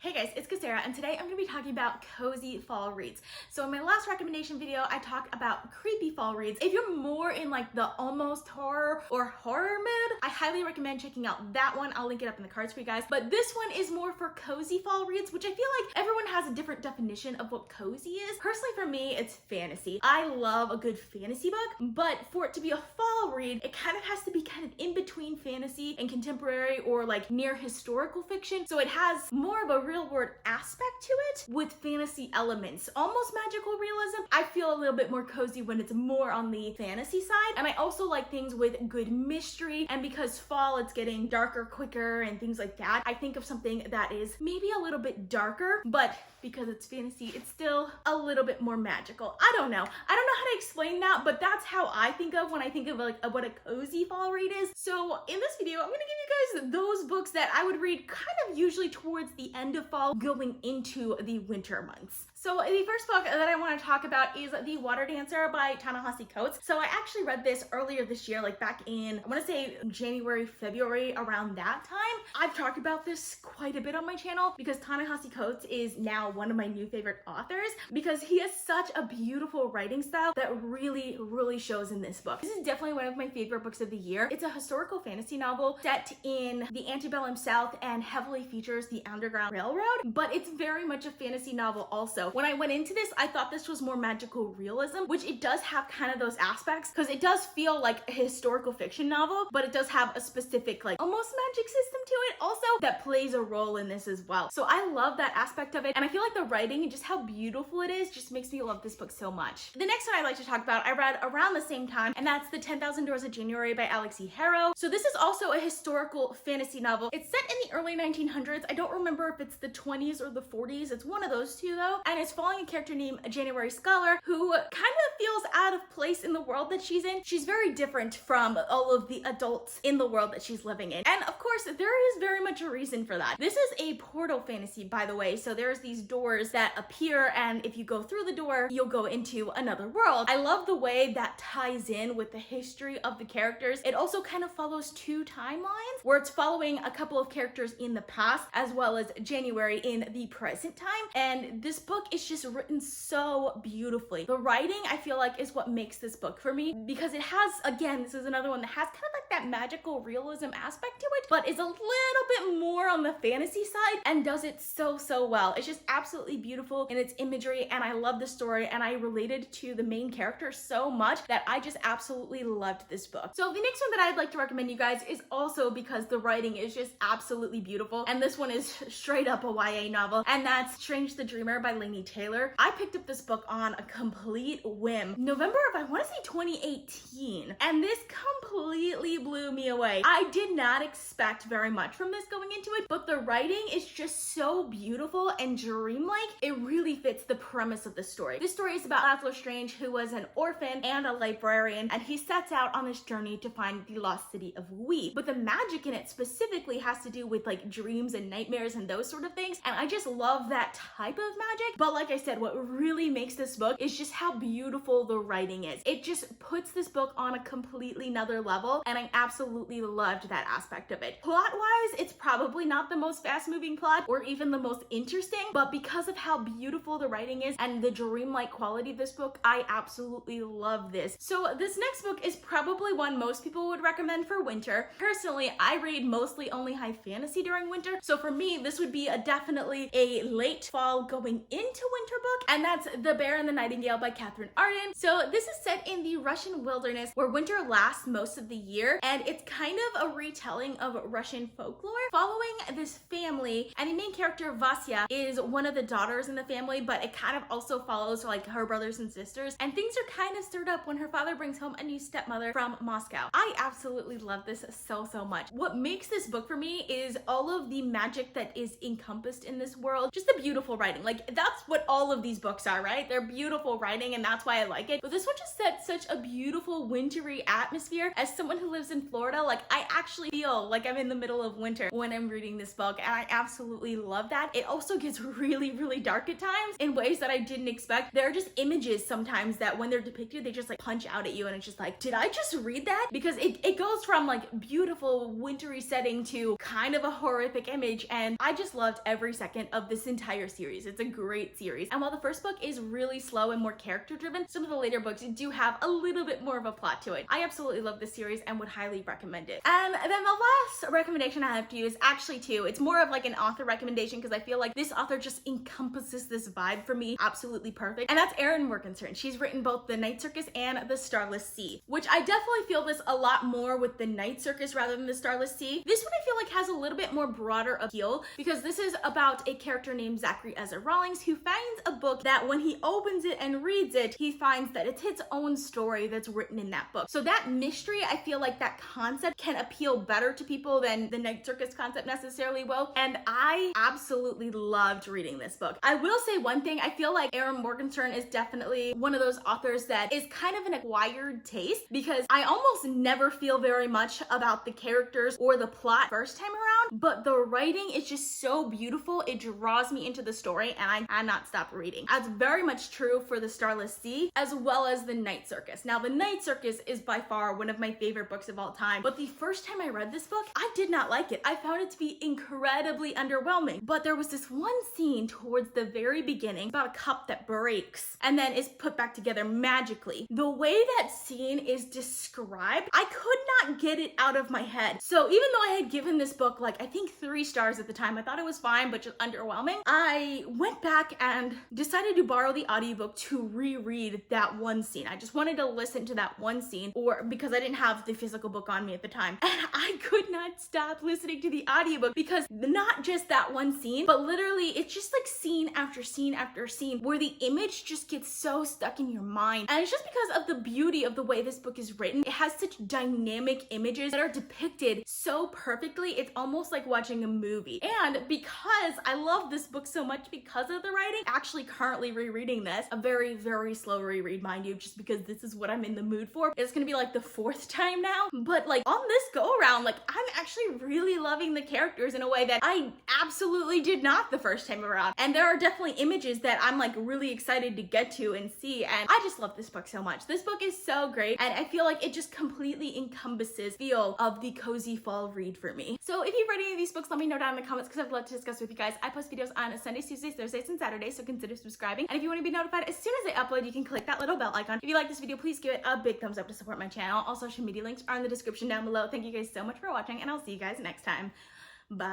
Hey guys, it's Kesara, and today I'm going to be talking about cozy fall reads. So in my last recommendation video, I talked about creepy fall reads. If you're more in like the almost horror or horror mood, I highly recommend checking out that one. I'll link it up in the cards for you guys. But this one is more for cozy fall reads, which I feel like everyone has a different definition of what cozy is. Personally for me, it's fantasy. I love a good fantasy book, but for it to be a fall read, it kind of has to be kind of in between fantasy and contemporary or like near historical fiction. So it has more of a real world aspect to it with fantasy elements, almost magical realism. I feel a little bit more cozy when it's more on the fantasy side, and I also like things with good mystery, and because fall it's getting darker quicker and things like that, I think of something that is maybe a little bit darker, but because it's fantasy, it's still a little bit more magical. I don't know how to explain that, but that's how I think of when I think of like what a cozy fall read is. So in this video, I'm gonna give you guys those books that I would read kind of usually towards the end of fall going into the winter months. So the first book that I want to talk about is The Water Dancer by Ta-Nehisi Coates. So I actually read this earlier this year, like back in, I want to say January, February, around that time. I've talked about this quite a bit on my channel because Ta-Nehisi Coates is now one of my new favorite authors because he has such a beautiful writing style that really shows in this book. This is definitely one of my favorite books of the year. It's a historical fantasy novel set in the antebellum South and heavily features the Underground Railroad, but it's very much a fantasy novel also. When I went into this, I thought this was more magical realism, which it does have kind of those aspects because it does feel like a historical fiction novel, but it does have a specific like almost magic system to it also that plays a role in this as well. So I love that aspect of it, and I feel like the writing and just how beautiful it is just makes me love this book so much. The next one I'd like to talk about, I read around the same time, and that's The 10,000 Doors of January by Alex E. Harrow. So this is also a historical fantasy novel. It's set in the early 1900s. I don't remember if it's the 20s or the 40s. It's one of those two though, and it's following a character named January Scholar who kind of feels out of place in the world that she's in. She's very different from all of the adults in the world that she's living in, and of course there is very much a reason for that. This is a portal fantasy, by the way, so there's these doors that appear, and if you go through the door you'll go into another world. I love the way that ties in with the history of the characters. It also kind of follows two timelines where it's following a couple of characters in the past as well as January in the present time, and this book is just written so beautifully. The writing I feel like is what makes this book for me because it has, again, this is another one that has kind of like that magical realism aspect to it, but is a little bit more on the fantasy side and does it so well. It's just absolutely beautiful in its imagery, and I love the story, and I related to the main character so much that I just absolutely loved this book. So the next one that I'd like to recommend you guys is also because the writing is just absolutely beautiful, and this one is straight up a YA novel, and that's Strange the Dreamer by Laini Taylor. I picked up this book on a complete whim, November of, I want to say 2018, and this completely blew me away. I did not expect very much from this going into it, but the writing is just so beautiful and dreamlike. It really fits the premise of the story. This story is about Laszlo Strange, who was an orphan and a librarian, and he sets out on this journey to find the lost city of Weeb. But the magic in it specifically has to do with like dreams and nightmares and those sort of things, and I just love that type of magic. But like I said, what really makes this book is just how beautiful the writing is. It just puts this book on a completely another level, and I absolutely loved that aspect of it. Plot-wise, it's probably not the most fast-moving plot or even the most interesting, but because of how beautiful the writing is and the dreamlike quality of this book, I absolutely love this. So this next book is probably one most people would recommend for winter. Personally, I read mostly only high fantasy during winter, so for me, this would be definitely a late fall going into winter book, and that's The Bear and the Nightingale by Catherine Arden. So this is set in the Russian wilderness where winter lasts most of the year, and it's kind of a retelling of Russian folklore following this family, and the main character Vasya is one of the daughters in the family, but it kind of also follows like her brothers and sisters, and things are kind of stirred up when her father brings home a new stepmother from Moscow. I absolutely love this so much. What makes this book for me is all of the magic that is encompassed in this world, just the beautiful writing. Like that's what all of these books are, right? They're beautiful writing, and that's why I I like it. But this one just sets such a beautiful wintry atmosphere. As someone who lives in Florida, like I actually feel like I'm in the middle of winter when I'm reading this book, and I absolutely love that. It also gets really, really dark at times in ways that I didn't expect. There are just images sometimes that when they're depicted, they just like punch out at you, and it's just like, did I just read that? Because it goes from like beautiful wintry setting to kind of a horrific image, and I just loved every second of this entire series. It's a great series. And while the first book is really slow and more character driven, some of the later books do have a little bit more of a plot to it. I absolutely love this series and would highly recommend it. And then the last recommendation I have to you is actually two. It's more of like an author recommendation because I feel like this author just encompasses this vibe for me absolutely perfect. And that's Erin Morgenstern. She's written both The Night Circus and The Starless Sea, which I definitely feel this a lot more with The Night Circus rather than The Starless Sea. This one I feel like has a little bit more broader appeal because this is about a character named Zachary Ezra Rawlings who finds a book that when he opens it and reads it, he finds that it's his own story that's written in that book. So that mystery, I feel like that concept can appeal better to people than the Night Circus concept necessarily will. And I absolutely loved reading this book. I will say one thing, I feel like Erin Morgenstern is definitely one of those authors that is kind of an acquired taste because I almost never feel very much about the characters or the plot first time around, but the writing is just so beautiful. It draws me into the story and I cannot stop reading. That's very much true for The Starless Sea as well as The Night Circus. Now, The Night Circus is by far one of my favorite books of all time, but the first time I read this book, I did not like it. I found it to be incredibly underwhelming. But there was this one scene towards the very beginning about a cup that breaks and then is put back together magically. The way that scene is described, I could not get it out of my head. So even though I had given this book like I think 3 stars at the time, I thought it was fine but just underwhelming, I went back and decided to borrow the audiobook to reread that one scene. I just wanted to listen to that one scene, or because I didn't have the physical book on me at the time, and I could not stop listening to the audiobook because not just that one scene, but literally it's just like scene after scene after scene where the image just gets so stuck in your mind. And it's just because of the beauty of the way this book is written. It has such dynamic images that are depicted so perfectly. It's almost like watching a movie. And because I love this book so much because of the writing, actually currently rereading this, a very, very slow reread, mind you, just because this is what I'm in the mood for. It's gonna be like the 4th time now, but like on this go around, like I'm actually really loving the characters in a way that I absolutely did not the first time around. And there are definitely images that I'm like really excited to get to and see, and I just love this book so much. This book is so great, and I feel like it just completely encompasses the feel of the cozy fall read for me. So if you've read any of these books, let me know down in the comments because I'd love to discuss with you guys. I post videos on Sundays, Tuesdays, Thursdays, and Saturdays, so consider subscribing. And if you want to be notified as soon as I upload, you can click that little bell icon. If you like this video, please give it a big thumbs up to support my channel. All social media links are in the description down below. Thank you guys so much for watching, and I'll see you guys next time. Bye.